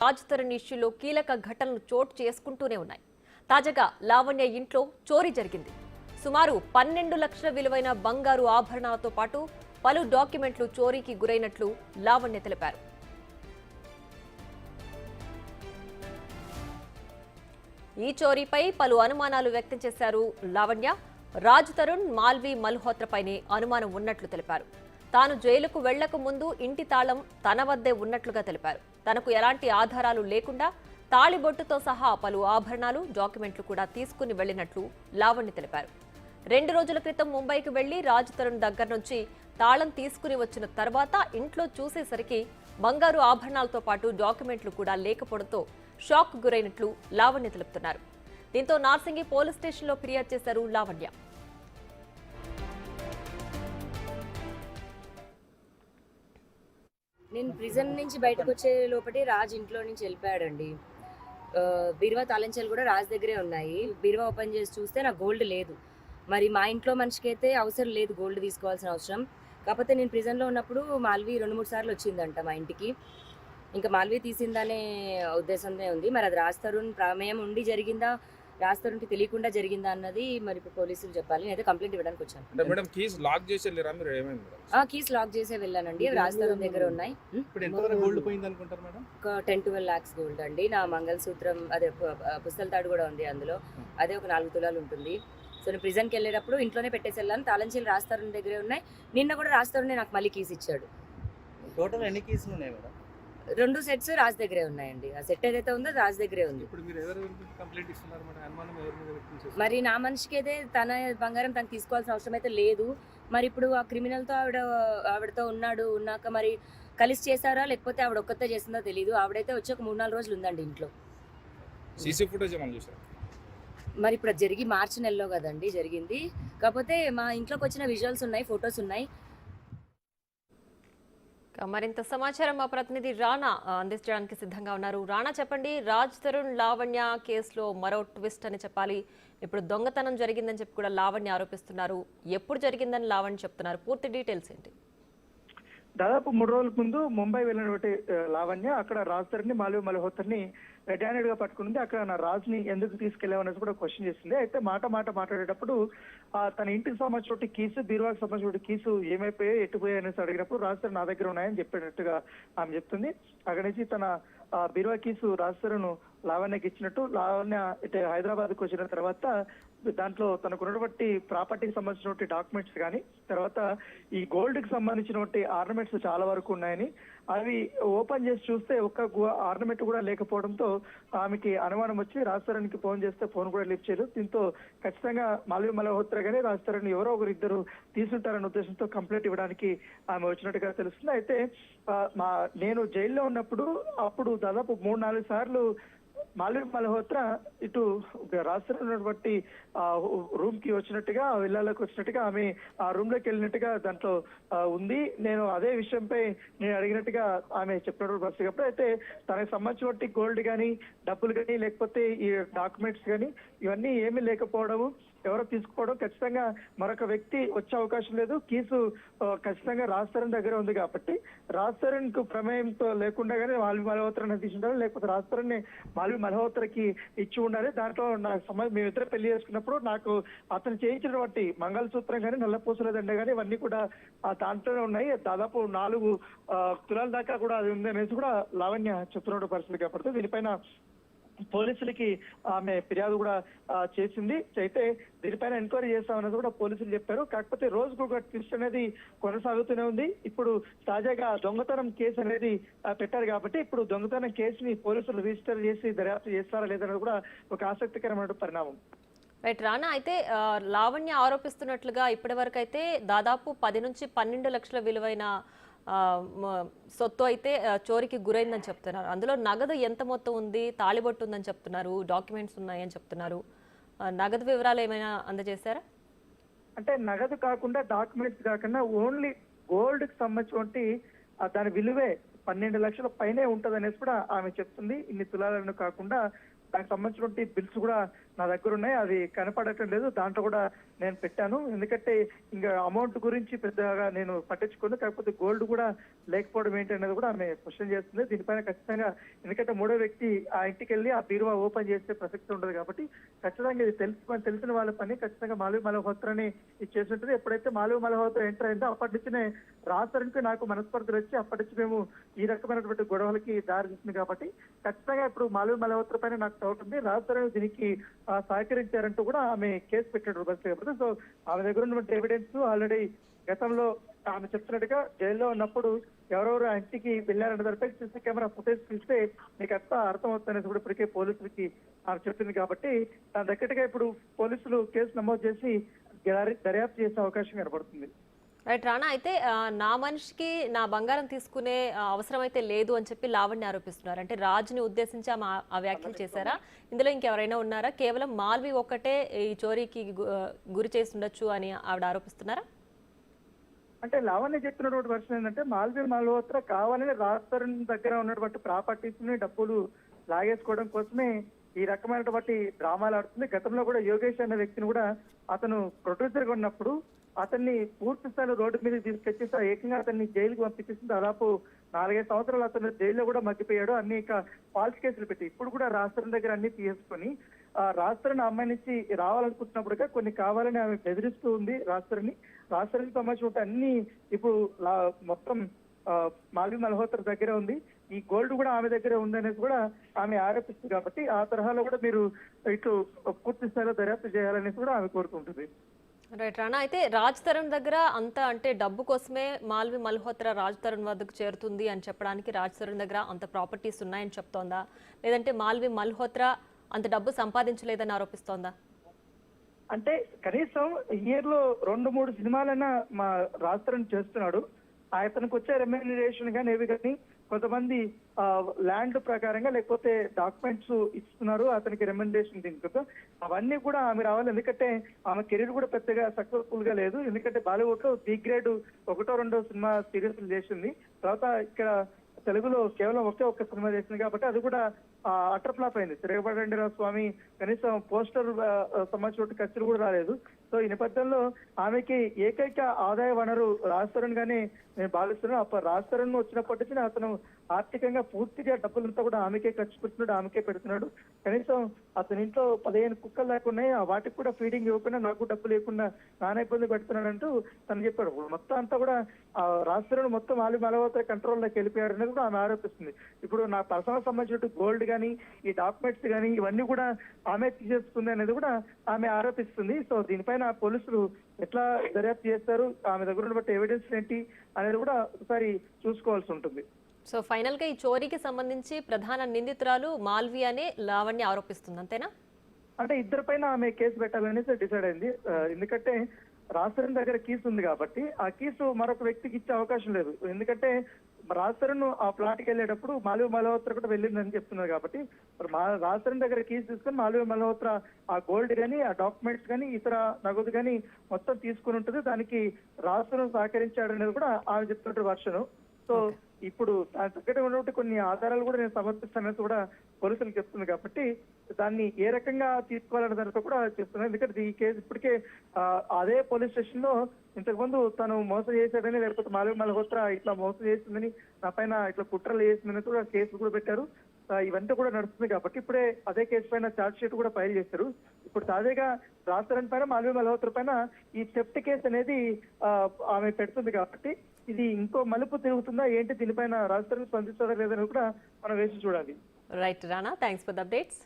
రాజ్ తరుణ్ ఇష్యూలో కీలక ఘటనలు చోటు చేసుకుంటూనే ఉన్నాయి. తాజాగా లావణ్య ఇంట్లో చోరీ జరిగింది. సుమారు 12 లక్షల విలువైన బంగారు ఆభరణాలతో పాటు పలు డాక్యుమెంట్లు చోరీకి గురైనట్లు లావణ్య తెలిపారు. ఈ చోరీపై పలు అనుమానాలు వ్యక్తం చేశారు లావణ్య. రాజ్ తరుణ్, మాల్వి మల్హోత్రపైనే అనుమానం ఉన్నట్లు తెలిపారు. తాను జైలుకు వెళ్లక ముందు ఇంటి తాళం తన వద్దే ఉన్నట్లుగా తెలిపారు. తనకు ఎలాంటి ఆధారాలు లేకుండా తాళిబొట్టుతో సహా పలు ఆభరణాలు, డాక్యుమెంట్లు కూడా తీసుకుని వెళ్లినట్లు లావణ్య తెలిపారు. 2 రోజుల క్రితం ముంబైకి వెళ్లి రాజ్ తరుణ్ దగ్గర నుంచి తాళం తీసుకుని వచ్చిన తర్వాత ఇంట్లో చూసేసరికి బంగారు ఆభరణాలతో పాటు డాక్యుమెంట్లు కూడా లేకపోవడంతో షాక్ గురైనట్లు లావణ్య తెలుపుతున్నారు. దీంతో నార్సింగి పోలీస్ స్టేషన్లో ఫిర్యాదు చేశారు లావణ్య. నేను ప్రిజన్ నుంచి బయటకు వచ్చే లోపటి రాజ్ ఇంట్లో నుంచి వెళ్ళిపోయాడండి. బీరువా తాళంచెలు కూడా రాజ్ దగ్గరే ఉన్నాయి. బీరువా ఓపెన్ చేసి చూస్తే నాకు గోల్డ్ లేదు. మరి మా ఇంట్లో మనిషికి అయితే అవసరం లేదు గోల్డ్ తీసుకోవాల్సిన అవసరం. కాకపోతే నేను ప్రిజన్లో ఉన్నప్పుడు మాల్వి 2-3 సార్లు వచ్చిందంట మా ఇంటికి. ఇంకా మాల్వి తీసిందనే ఉద్దేశంతో ఉంది. మరి అది రాజ్ తరుణ్ ప్రమేయం ఉండి జరిగిందా, రాజ్ తరుణ్కి తెలియకుండా జరిగిందా అన్నది మరి ఇప్పుడు పోలీసులు చెప్పాలి. నేనైతే కంప్లైంట్ ఇవ్వడానికి వచ్చాను. కీస్ లాక్ చేసే వెళ్ళానండి. రాజ్ తరుణ్ దగ్గర ఉన్నాయి. ఒక 10-12 lakhs గోల్డ్ అండి. నా మంగళసూత్రం అదే పుస్తల తాడు కూడా ఉంది అందులో. అదే ఒక 4 తులాలు ఉంటుంది. సో నేను ప్రిజన్కి వెళ్ళేటప్పుడు ఇంట్లోనే పెట్టేసి వెళ్ళాను. తాళంచెలు రాజ్ తరుణ్ దగ్గరే ఉన్నాయి. నిన్న కూడా రాజ్ తరుణ్ నాకు మళ్ళీ కీస్ ఇచ్చాడు. టోటల్ ఎన్ని కీసులు ఉన్నాయి మేడం? 2 sets రాజ్ దగ్గరే ఉన్నాయండి. ఆ సెట్ ఏదైతే ఉందో రాజ్ దగ్గరే ఉంది. మరి నా మనిషికి అయితే తన బంగారం తను తీసుకోవాల్సిన అవసరం అయితే లేదు. మరి ఇప్పుడు ఆ క్రిమినల్తో ఆవిడతో ఉన్నాక మరి కలిసి చేశారా లేకపోతే ఆవిడ ఒక్కతే చేసిందో తెలియదు. ఆవిడైతే వచ్చి ఒక 3-4 రోజులు ఉందండి ఇంట్లో. మరి ఇప్పుడు జరిగి మార్చి నెలలో కదండి జరిగింది. కాకపోతే మా ఇంట్లోకి వచ్చిన విజువల్స్ ఉన్నాయి, ఫొటోస్ ఉన్నాయి. మరింత సమాచారం మా ప్రతినిధి రాణా అందించడానికి సిద్ధంగా ఉన్నారు. రాణా, చెప్పండి. రాజ్ తరుణ్ లావణ్య కేసులో మరో ట్విస్ట్ అని చెప్పాలి. ఇప్పుడు దొంగతనం జరిగిందని చెప్పి కూడా లావణ్య ఆరోపిస్తున్నారు. ఎప్పుడు జరిగిందని లావణ్య చెప్తున్నారు? పూర్తి డీటెయిల్స్ ఏంటి? దాదాపు 3 రోజుల ముందు ముంబై వెళ్ళినటువంటి లావణ్య అక్కడ రాజ్ తరుణ్ ని, మాల్వి మల్హోత్రని రెడ్ హ్యాండెడ్ గా పట్టుకుంది. అక్కడ నా రాజ్ ని ఎందుకు తీసుకెళ్లామనేది కూడా క్వశ్చన్ చేసింది. అయితే మాట్లాడేటప్పుడు తన ఇంటికి సంబంధించిన కీసు, బీరువాకి సంబంధించిన కీసు ఏమైపోయాయి, ఎట్టుపోయాయి అనేసి అడిగినప్పుడు రాజ్ తరుణ్ నా దగ్గర ఉన్నాయని చెప్పేటట్టుగా ఆమె చెప్తుంది. అక్కడి నుంచి తన బీరువా కీసు రాజ్ తరుణ్ లావణ్యకి ఇచ్చినట్టు, లావణ్య ఇటు హైదరాబాద్కి వచ్చిన తర్వాత దాంట్లో తనకు ఉన్నటువంటి ప్రాపర్టీకి సంబంధించినటువంటి డాక్యుమెంట్స్ కానీ, తర్వాత ఈ గోల్డ్ కి సంబంధించినటువంటి ఆర్నమెంట్స్ చాలా వరకు ఉన్నాయని, అవి ఓపెన్ చేసి చూస్తే ఒక్క ఆర్నమెంట్ కూడా లేకపోవడంతో ఆమెకి అనుమానం వచ్చి రాజ్ తరుణ్ కి ఫోన్ చేస్తే ఫోన్ కూడా లిఫ్ట్ చేయలేదు. దీంతో ఖచ్చితంగా మాల్వి మల్హోత్రా గానీ రాజ్ తరుణ్ ఎవరో ఒకరిద్దరు తీసుంటారన్న ఉద్దేశంతో కంప్లైంట్ ఇవ్వడానికి ఆమె వచ్చినట్టుగా తెలుస్తుంది. అయితే నేను జైల్లో ఉన్నప్పుడు అప్పుడు దాదాపు 3-4 సార్లు మాల్వి మల్హోత్రా ఇటు రాష్ట్రంలో ఉన్నటువంటి రూమ్ కి వచ్చినట్టుగా, విల్లాలోకి వచ్చినట్టుగా, ఆమె ఆ రూమ్ లోకి వెళ్ళినట్టుగా దాంట్లో ఉంది. నేను అదే విషయంపై నేను అడిగినట్టుగా ఆమె చెప్పినప్పుడు బస్సు. అయితే తనకు సంబంధించినటువంటి గోల్డ్ కానీ, డబ్బులు కానీ, లేకపోతే ఈ డాక్యుమెంట్స్ కానీ ఇవన్నీ ఏమీ లేకపోవడము, ఎవరో తీసుకుపోవడం, ఖచ్చితంగా మరొక వ్యక్తి వచ్చే అవకాశం లేదు. కీసు ఖచ్చితంగా రాజ్ తరుణ్ దగ్గర ఉంది కాబట్టి రాజ్ తరుణ్ కు ప్రమేయంతో లేకుండానే మాల్వి మల్హోత్రాని తీసుంటారు, లేకపోతే రాజ్ తరుణ్ ని మాల్వి మల్హోత్రాకి ఇచ్చి ఉండాలి. దాంట్లో నాకు మేమిద్దరు పెళ్లి చేసుకున్నప్పుడు నాకు అతను చేయించినటువంటి మంగళసూత్రం కానీ, నల్లపూసల దండ కానీ ఇవన్నీ కూడా దాంట్లోనే ఉన్నాయి. దాదాపు 4 తులాల దాకా కూడా అది ఉంది అనేసి కూడా లావణ్య చెప్తున్న పరిస్థితి కాబట్టి దీనిపైన పోలీసులకి ఆమె ఫిర్యాదు కూడా చేసింది. అయితే దీనిపైన ఎంక్వైరీ చేస్తామనేది కూడా పోలీసులు చెప్పారు. కాకపోతే రోజుకు ఒక ట్విస్ట్ అనేది కొనసాగుతూనే ఉంది. ఇప్పుడు తాజాగా దొంగతనం కేసు అనేది పెట్టారు కాబట్టి ఇప్పుడు దొంగతనం కేసుని పోలీసులు రిజిస్టర్ చేసి దర్యాప్తు చేస్తారా లేదనేది కూడా ఒక ఆసక్తికరమైన పరిణామం. రైట్ రానా, అయితే లావణ్య ఆరోపిస్తున్నట్లుగా ఇప్పటి వరకు అయితే దాదాపు 10 నుంచి 12 లక్షల విలువైన సొత్తు అయితే చోరీకి గురైందని చెప్తున్నారు. అందులో నగదు ఎంత మొత్తం ఉంది, తాళిబొట్టు ఉందని చెప్తున్నారు, డాక్యుమెంట్స్ ఉన్నాయని చెప్తున్నారు. నగదు వివరాలు ఏమైనా అందజేశారా? అంటే నగదు కాకుండా, డాక్యుమెంట్స్ కాకుండా ఓన్లీ గోల్డ్ కి సంబంధించి దాని విలువే 12 లక్షల పైనే ఉంటది అనేసి కూడా ఆమె చెప్తుంది. ఇన్ని తులాలను కాకుండా దానికి సంబంధించినటువంటి బిల్స్ కూడా నా దగ్గర ఉన్నాయి, అది కనపడటం లేదు, దాంట్లో కూడా నేను పెట్టాను. ఎందుకంటే ఇంకా అమౌంట్ గురించి పెద్దగా నేను పట్టించుకోను, కాకపోతే గోల్డ్ కూడా లేకపోవడం ఏంటి అనేది కూడా ఆమె క్వశ్చన్ చేస్తుంది. దీనిపైన ఖచ్చితంగా, ఎందుకంటే మూడో వ్యక్తి ఆ ఇంటికి వెళ్ళి ఆ బీరువా ఓపెన్ చేసే ప్రసక్తి ఉండదు కాబట్టి ఖచ్చితంగా ఇది తెలిసిన వాళ్ళ పని. ఖచ్చితంగా మాల్వి మల్హోత్రాని ఇది చేసి ఉంటుంది. ఎప్పుడైతే మాల్వి మల్హోత్రా ఎంటర్ అయిందో అప్పటి నుంచినే రాజతరుణ్కి నాకు మనస్పర్ధలు వచ్చి అప్పటి నుంచి మేము ఈ రకమైనటువంటి గొడవలకి దారి తీస్తుంది కాబట్టి ఖచ్చితంగా ఇప్పుడు మాల్వి మల్హోత్రా పైన నాకు డౌట్ ఉంది. రాజతరుణ్ దీనికి సహకరించారంటూ కూడా ఆమె కేసు పెట్టాడు కాబట్టి, సో ఆమె దగ్గర ఉన్నటువంటి ఎవిడెన్స్ ఆల్రెడీ గతంలో ఆమె చెప్తున్నట్టుగా జైల్లో ఉన్నప్పుడు ఎవరెవరు ఆ ఇంటికి వెళ్ళారన్న దానిపై సీసీ కెమెరా ఫుటేజ్ తీస్తే మీకు అంతా అర్థమవుతుందనేసి కూడా ఇప్పటికే పోలీసులకి ఆమె చెప్పింది కాబట్టి దాని దగ్గరగా ఇప్పుడు పోలీసులు కేసు నమోదు చేసి దర్యాప్తు చేసే అవకాశం కనబడుతుంది. రైట్ రాణా, అయితే నా మనిషికి నా బంగారం తీసుకునే అవసరం అయితే లేదు అని చెప్పి లావణ్య ఆరోపిస్తున్నారు. అంటే రాజుని ఉద్దేశించి ఆమె ఆ వ్యాఖ్యలు చేశారా? ఇందులో ఇంకెవరైనా ఉన్నారా? కేవలం మాల్వి ఒక్కటే ఈ చోరీకి గురి చేసి ఉండొచ్చు అని ఆవిడ ఆరోపిస్తున్నారా? అంటే లావణ్య చెప్తున్నటువంటి వర్షన్ ఏంటంటే మాల్వి మల్హోత్రా కావాలని రాజతరుణ్ దగ్గర ఉన్నటువంటి ప్రాపర్టీస్ ని డబ్బులు లాగేసుకోవడం కోసమే ఈ రకమైనటువంటి డ్రామాలు ఆడుతుంది. గతంలో కూడా యోగేష్ అనే వ్యక్తిని కూడా అతను ప్రొడ్యూసర్ గా ఉన్నప్పుడు అతన్ని పూర్తి స్థాయిలో రోడ్డు మీద తీసుకొచ్చేసి ఏకంగా అతన్ని జైలుకి పంపించేసి దాదాపు 4-5 సంవత్సరాలు అతను జైల్లో కూడా మగ్గిపోయాడు. అన్ని ఇక ఫాల్స్ కేసులు పెట్టి ఇప్పుడు కూడా రాజతరుణ్ దగ్గర అన్ని తీసుకొని రాజతరుణ్ అమ్మాయి నుంచి రావాలనుకుంటున్నప్పుడుగా కొన్ని కావాలని ఆమె బెదిరిస్తూ ఉంది రాజతరుణ్ సంబంధించిన అన్ని ఇప్పుడు మొత్తం మాల్వి మల్హోత్రా దగ్గర ఉంది. ఈ గోల్డ్ కూడా ఆమె దగ్గర ఉందనేది కూడా ఆమె ఆరోపిస్తుంది కాబట్టి ఆ తరహాలో కూడా మీరు ఇటు పూర్తి స్థాయిలో దర్యాప్తు చేయాలనేసి కూడా ఆమె కోరుకుంటుంది. రైట్ రాణా, అయితే రాజ్ తరుణ్ దగ్గర అంత అంటే డబ్బు కోసమే మాల్వి మల్హోత్రా రాజ్ తరుణ్ వద్దకు చేరుతుంది అని చెప్పడానికి రాజ్ తరుణ్ దగ్గర అంత ప్రాపర్టీస్ ఉన్నాయని చెప్తోందా, లేదంటే మాల్వి మల్హోత్రా అంత డబ్బు సంపాదించలేదని ఆరోపిస్తోందా? అంటే కనీసం ఇయర్ లో 2-3 సినిమాలైనా మా రాజ్ తరుణ్ చేస్తున్నాడు. అతనికి వచ్చే రెమ్యూనరేషన్ కానీ ఏవి కానీ కొంతమంది ల్యాండ్ ప్రకారంగా లేకపోతే డాక్యుమెంట్స్ ఇస్తున్నారు అతనికి రెమ్యూనరేషన్ దీనికి, అవన్నీ కూడా ఆమె రావాలి. ఎందుకంటే ఆమె కెరీర్ కూడా పెద్దగా సక్సెస్ఫుల్ గా లేదు. ఎందుకంటే బాలీవుడ్ లో బి గ్రేడ్ 1-2 సినిమా సీరియల్స్ చేసింది. తర్వాత ఇక్కడ తెలుగులో కేవలం ఒక్క సినిమా చేసింది కాబట్టి అది కూడా అటర్ ఫ్లాప్ అయింది. తిరగబడండి స్వామి కనీసం పోస్టర్ సంబంధించిన ఖర్చులు కూడా రాలేదు. సో ఈ నేపథ్యంలో ఆమెకి ఏకైక ఆదాయ వనరు రాజ్ తరుణ్ గానే నేను భావిస్తున్నాను. అప్పుడు రాజ్ తరుణ్ వచ్చినప్పటి నుంచి అతను ఆర్థికంగా పూర్తిగా డబ్బులంతా కూడా ఆమెకే ఖర్చు పెడుతున్నాడు, ఆమెకే పెడుతున్నాడు. కనీసం అతని ఇంట్లో 15 కుక్కలు లేకున్నాయి, వాటికి కూడా ఫీడింగ్ ఇవ్వకుండా నాకు డబ్బు లేకుండా నానా ఇబ్బంది పెడుతున్నాడు అంటూ తను చెప్పాడు. మొత్తం అంతా కూడా రాజ్ తరుణ్ మొత్తం మాల్వి మల్హోత్రా కంట్రోల్లోకి వెళ్ళిపోయాడు అనేది కూడా ఆమె ఆరోపిస్తుంది. ఇప్పుడు నా పర్సనల్ సంబంధించిన గోల్డ్ కానీ ఈ డాక్యుమెంట్స్ కానీ ఇవన్నీ కూడా ఆమె తీసేస్తుంది అనేది కూడా ఆమె ఆరోపిస్తుంది. సో దీనిపైన పోలీసులు ఎట్లా దర్యాప్తు చేస్తారు, ఆమె దగ్గర ఉన్నటువంటి ఎవిడెన్స్ ఏంటి అనేది కూడా ఒకసారి చూసుకోవాల్సి ఉంటుంది. సో ఫైనల్ గా ఈ చోరీకి సంబంధించి ప్రధాన నిందితురాలు మాల్వి అనే లావణ్య ఆరోపిస్తుంది, అంతేనా? అంటే ఇద్దరిపైన ఆమె కేసు పెట్టాలనేసి డిసైడ్ అయింది. ఎందుకంటే రాజ్ తరుణ్ దగ్గర కీస్ ఉంది కాబట్టి ఆ కీసు మరొక వ్యక్తికి ఇచ్చే అవకాశం లేదు. ఎందుకంటే రాజ్ తరుణ్ ఆ ప్లాట్కి వెళ్ళేటప్పుడు మాల్వి మల్హోత్రా కూడా వెళ్ళిందని చెప్తున్నారు కాబట్టి రాజ్ తరుణ్ దగ్గర కీస్ తీసుకొని మాల్వి మల్హోత్రా ఆ గోల్డ్ కానీ ఆ డాక్యుమెంట్స్ కానీ ఇతర నగదు కానీ మొత్తం తీసుకుని ఉంటుంది. దానికి రాజ్ తరుణ్ సహకరించాడు అనేది కూడా ఆమె చెప్తున్న వర్షను. సో ఇప్పుడు దాని దగ్గర ఉన్నటువంటి కొన్ని ఆధారాలు కూడా నేను సమర్పిస్తానని కూడా పోలీసులు చెప్తుంది కాబట్టి దాన్ని ఏ రకంగా తీసుకోవాలనే దానితో కూడా చెప్తున్నాను. ఎందుకంటే ఈ కేసు ఇప్పటికే అదే పోలీస్ స్టేషన్ లో ఇంతకుముందు తను మోసం చేశాడని లేకపోతే మాల్వి మల్హోత్రా ఇట్లా మోసం చేసిందని నా పైన ఇట్లా కుట్రలు చేసిందని కూడా కేసులు కూడా పెట్టారు. ఇవంతా కూడా నడుస్తుంది కాబట్టి ఇప్పుడే అదే కేసు పైన ఛార్జ్ షీట్ కూడా ఫైల్ చేశారు. ఇప్పుడు తాజాగా రాజ్ తరుణ్ పైన మాల్వి మల్హోత్రా పైన ఈ థెఫ్ట్ కేసు అనేది ఆమె పెడుతుంది కాబట్టి ఇది ఇంకో మలుపు తిరుగుతుందా ఏంటి, దీనిపైన రాజ్ తరుణ్ స్పందిస్తారా లేదని కూడా మనం వేసి చూడాలి. Right Rana, thanks for the updates.